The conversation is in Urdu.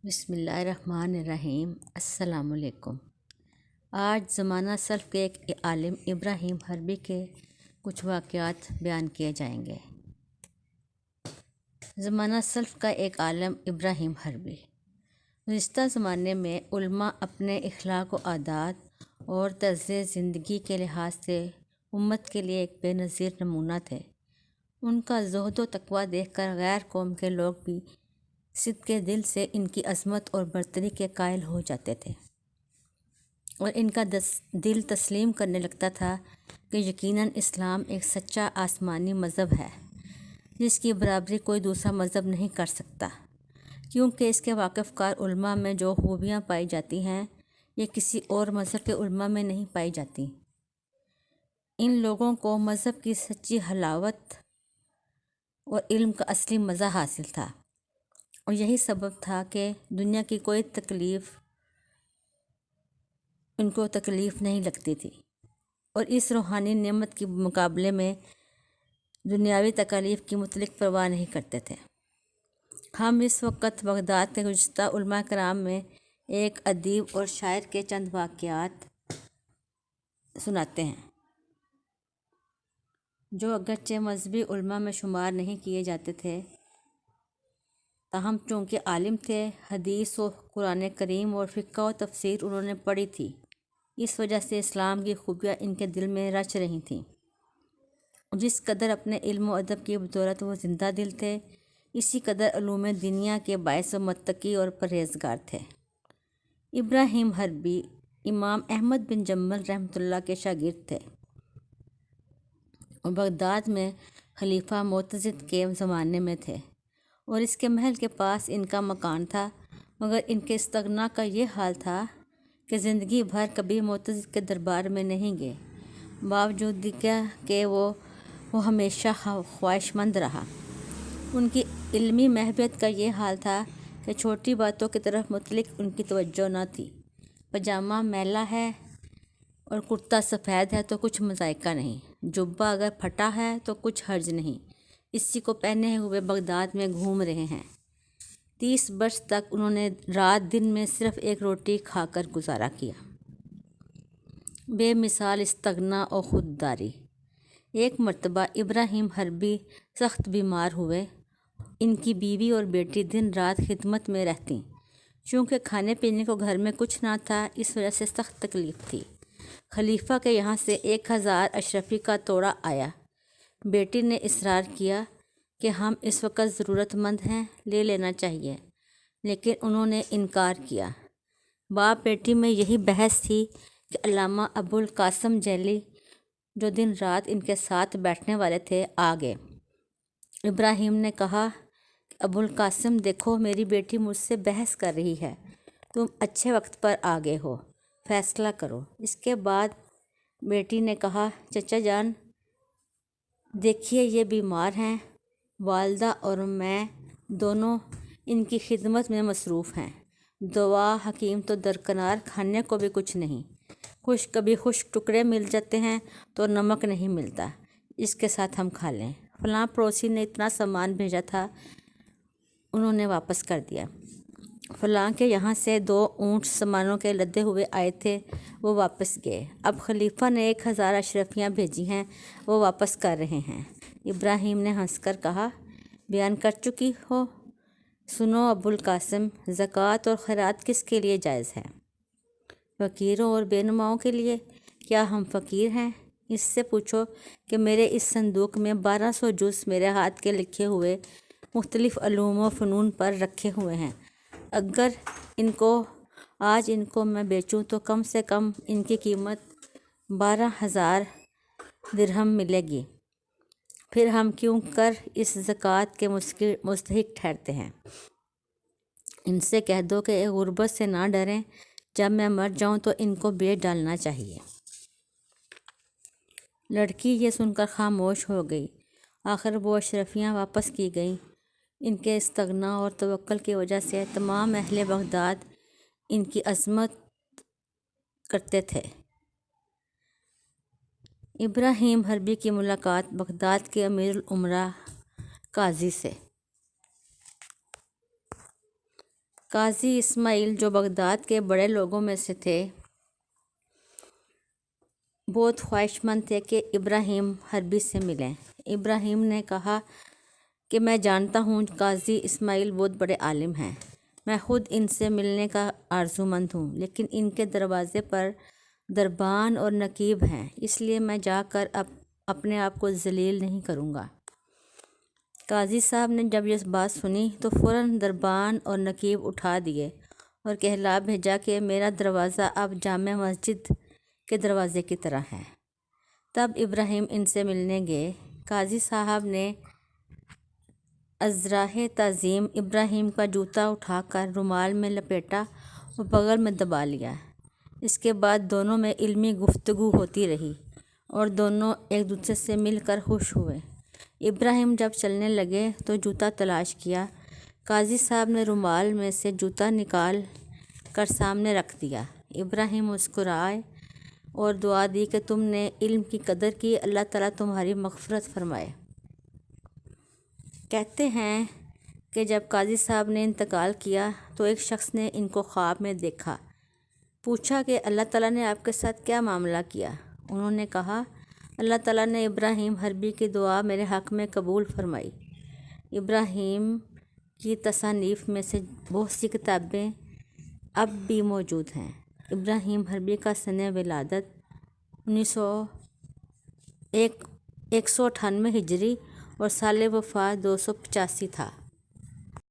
بسم اللہ الرحمن الرحیم۔ السلام علیکم۔ آج زمانہ سلف کے ایک عالم ابراہیم حربی کے کچھ واقعات بیان کیے جائیں گے۔ زمانہ سلف کا ایک عالم ابراہیم حربی۔ گزشتہ زمانے میں علماء اپنے اخلاق و عادات اور طرز زندگی کے لحاظ سے امت کے لیے ایک بے نظیر نمونہ تھے۔ ان کا زہد و تقویٰ دیکھ کر غیر قوم کے لوگ بھی صدقِ دل سے ان کی عظمت اور برتری کے قائل ہو جاتے تھے، اور ان کا دل تسلیم کرنے لگتا تھا کہ یقیناً اسلام ایک سچا آسمانی مذہب ہے جس کی برابری کوئی دوسرا مذہب نہیں کر سکتا، کیونکہ اس کے واقف کار علماء میں جو خوبیاں پائی جاتی ہیں یہ کسی اور مذہب کے علماء میں نہیں پائی جاتی۔ ان لوگوں کو مذہب کی سچی حلاوت اور علم کا اصلی مزہ حاصل تھا، اور یہی سبب تھا کہ دنیا کی کوئی تکلیف ان کو تکلیف نہیں لگتی تھی، اور اس روحانی نعمت کے مقابلے میں دنیاوی تکالیف کی مطلق پرواہ نہیں کرتے تھے۔ ہم اس وقت بغداد کے گزشتہ علماء کرام میں ایک ادیب اور شاعر کے چند واقعات سناتے ہیں جو اگرچہ مذہبی علماء میں شمار نہیں کیے جاتے تھے، تاہم چونکہ عالم تھے، حدیث و قرآن کریم اور فقہ و تفسیر انہوں نے پڑھی تھی، اس وجہ سے اسلام کی خوبیاں ان کے دل میں رچ رہی تھیں۔ جس قدر اپنے علم و ادب کی بدولت وہ زندہ دل تھے، اسی قدر علوم دنیا کے باعث و متقی اور پرہیزگار تھے۔ ابراہیم حربی امام احمد بن جنبل رحمۃ اللہ کے شاگرد تھے، اور بغداد میں خلیفہ معتضد کے زمانے میں تھے، اور اس کے محل کے پاس ان کا مکان تھا، مگر ان کے استغنا کا یہ حال تھا کہ زندگی بھر کبھی معتضد کے دربار میں نہیں گئے، باوجود کہ وہ ہمیشہ خواہش مند رہا۔ ان کی علمی محبت کا یہ حال تھا کہ چھوٹی باتوں کی طرف متعلق ان کی توجہ نہ تھی۔ پاجامہ میلا ہے اور کرتا سفید ہے تو کچھ مذائقہ نہیں، جبہ اگر پھٹا ہے تو کچھ حرج نہیں، اسی کو پہنے ہوئے بغداد میں گھوم رہے ہیں۔ 30 برس تک انہوں نے رات دن میں صرف ایک روٹی کھا کر گزارا کیا۔ بے مثال استغنا اور خودداری۔ ایک مرتبہ ابراہیم حربی سخت بیمار ہوئے۔ ان کی بیوی اور بیٹی دن رات خدمت میں رہتیں، چونکہ کھانے پینے کو گھر میں کچھ نہ تھا، اس وجہ سے سخت تکلیف تھی۔ خلیفہ کے یہاں سے 1000 اشرفی کا توڑا آیا۔ بیٹی نے اصرار کیا کہ ہم اس وقت ضرورت مند ہیں، لے لینا چاہیے، لیکن انہوں نے انکار کیا۔ باپ بیٹی میں یہی بحث تھی کہ علامہ ابوالقاسم جیلی جو دن رات ان کے ساتھ بیٹھنے والے تھے آ گئے۔ ابراہیم نے کہا کہ ابوالقاسم دیکھو، میری بیٹی مجھ سے بحث کر رہی ہے، تم اچھے وقت پر آ گئے ہو، فیصلہ کرو۔ اس کے بعد بیٹی نے کہا، چچا جان دیکھیے یہ بیمار ہیں، والدہ اور میں دونوں ان کی خدمت میں مصروف ہیں، دوا حکیم تو درکنار، کھانے کو بھی کچھ نہیں، کبھی خشک ٹکڑے مل جاتے ہیں تو نمک نہیں ملتا، اس کے ساتھ ہم کھا لیں۔ فلاں پڑوسی نے اتنا سامان بھیجا تھا، انہوں نے واپس کر دیا۔ فلاں کے یہاں سے 2 اونٹ سامانوں کے لدے ہوئے آئے تھے، وہ واپس گئے۔ اب خلیفہ نے 1000 اشرفیاں بھیجی ہیں، وہ واپس کر رہے ہیں۔ ابراہیم نے ہنس کر کہا، بیان کر چکی ہو، سنو ابوالقاسم، زکوٰۃ اور خیرات کس کے لیے جائز ہے؟ فقیروں اور بے نماؤں کے لیے۔ کیا ہم فقیر ہیں؟ اس سے پوچھو کہ میرے اس صندوق میں 1200 جز میرے ہاتھ کے لکھے ہوئے مختلف علوم و فنون پر رکھے ہوئے ہیں، اگر آج ان کو میں بیچوں تو کم سے کم ان کی قیمت 12000 درہم ملے گی، پھر ہم کیوں کر اس زکوٰۃ کے مستحق ٹھہرتے ہیں؟ ان سے کہہ دو کہ غربت سے نہ ڈریں، جب میں مر جاؤں تو ان کو بیچ ڈالنا چاہیے۔ لڑکی یہ سن کر خاموش ہو گئی۔ آخر وہ اشرفیاں واپس کی گئیں۔ ان کے استغنا اور توکل کی وجہ سے تمام اہل بغداد ان کی عظمت کرتے تھے۔ ابراہیم حربی کی ملاقات بغداد کے امیر الامراء قاضی سے۔ قاضی اسماعیل جو بغداد کے بڑے لوگوں میں سے تھے بہت خواہش مند تھے کہ ابراہیم حربی سے ملیں۔ ابراہیم نے کہا کہ میں جانتا ہوں قاضی اسماعیل بہت بڑے عالم ہیں، میں خود ان سے ملنے کا آرزومند ہوں، لیکن ان کے دروازے پر دربان اور نقیب ہیں، اس لیے میں جا کر اپنے آپ کو ذلیل نہیں کروں گا۔ قاضی صاحب نے جب یہ بات سنی تو فوراً دربان اور نقیب اٹھا دیے اور کہلا بھیجا کہ میرا دروازہ اب جامع مسجد کے دروازے کی طرح ہے۔ تب ابراہیم ان سے ملنے گئے۔ قاضی صاحب نے عذراء تعظیم ابراہیم کا جوتا اٹھا کر رومال میں لپیٹا اور بغل میں دبا لیا۔ اس کے بعد دونوں میں علمی گفتگو ہوتی رہی اور دونوں ایک دوسرے سے مل کر خوش ہوئے۔ ابراہیم جب چلنے لگے تو جوتا تلاش کیا۔ قاضی صاحب نے رومال میں سے جوتا نکال کر سامنے رکھ دیا۔ ابراہیم مسکرائے اور دعا دی کہ تم نے علم کی قدر کی، اللہ تعالیٰ تمہاری مغفرت فرمائے۔ کہتے ہیں کہ جب قاضی صاحب نے انتقال کیا تو ایک شخص نے ان کو خواب میں دیکھا۔ پوچھا کہ اللہ تعالیٰ نے آپ کے ساتھ کیا معاملہ کیا؟ انہوں نے کہا اللہ تعالیٰ نے ابراہیم حربی کی دعا میرے حق میں قبول فرمائی۔ ابراہیم کی تصانیف میں سے بہت سی کتابیں اب بھی موجود ہیں۔ ابراہیم حربی کا سنِ ولادت 198 ہجری اور سال وفات 285 تھا۔